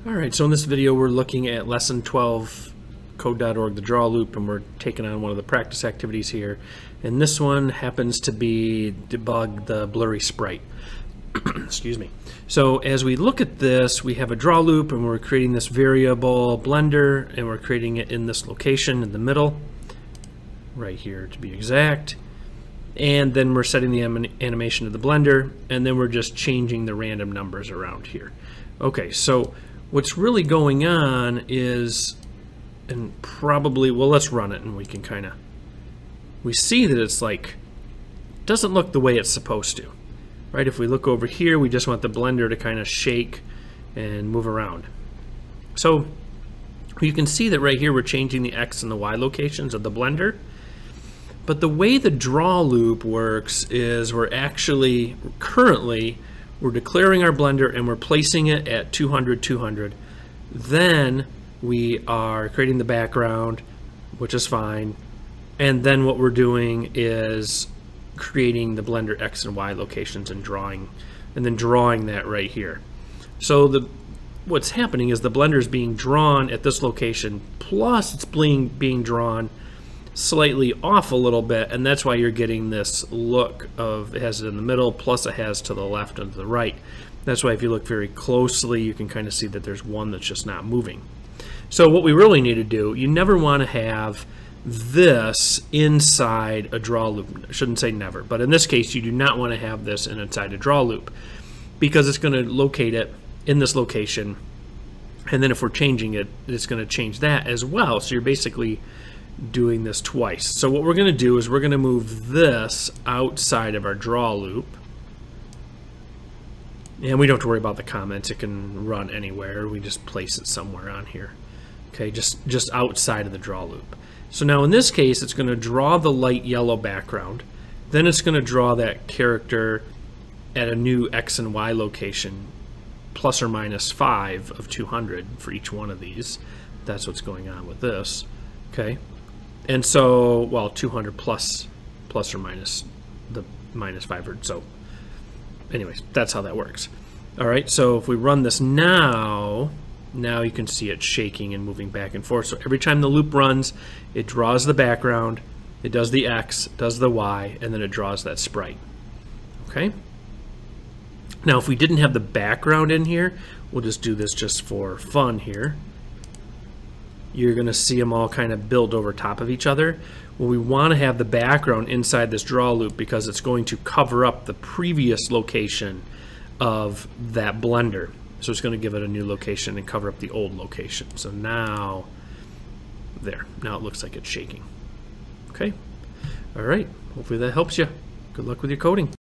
Alright, so in this video we're looking at lesson 12 code.org, the draw loop, and we're taking on one of the practice activities here. And this one happens to be debug the blurry sprite. Excuse me. So as we look at this, we have a draw loop and we're creating this variable blender and we're creating it in this location in the middle, right here to be exact. And then we're setting the animation of the blender, and then we're just changing the random numbers around here. Okay, so what's really going on is, and probably, well, let's run it and we can kind of, we see that it's like, doesn't look the way it's supposed to, right? If we look over here, we just want the blender to kind of shake and move around. So you can see that right here we're changing the X and the Y locations of the blender. But the way the draw loop works is we're actually, currently, we're declaring our blender and we're placing it at 200, 200. Then we are creating the background, which is fine. And then what we're doing is creating the blender X and Y locations and drawing, and then drawing that right here. So what's happening is the blender is being drawn at this location, plus it's being drawn slightly off a little bit, and that's why you're getting this look of it has it in the middle, plus it has to the left and to the right. That's why if you look very closely, you can kind of see that there's one that's just not moving. So what we really need to do, you never want to have this inside a draw loop. I shouldn't say never, but in this case, you do not want to have this inside a draw loop, because it's going to locate it in this location, and then if we're changing it, it's going to change that as well. So you're basically doing this twice. So what we're going to do is we're going to move this outside of our draw loop, and we don't have to worry about the comments. It can run anywhere. We just place it somewhere on here. Okay, just outside of the draw loop. So now in this case, it's going to draw the light yellow background, then it's going to draw that character at a new X and Y location, plus or minus 5 of 200 for each one of these. That's what's going on with this. Okay. And so, well, 200 plus or minus the minus 500. So anyways, that's how that works. All right, so if we run this now you can see it shaking and moving back and forth. So every time the loop runs, it draws the background, it does the X, does the Y, and then it draws that sprite. Okay? Now, if we didn't have the background in here, we'll just do this just for fun here. You're going to see them all kind of build over top of each other. Well, we want to have the background inside this draw loop because it's going to cover up the previous location of that blender. So it's going to give it a new location and cover up the old location. So now, now it looks like it's shaking. Okay? All right. Hopefully that helps you. Good luck with your coding.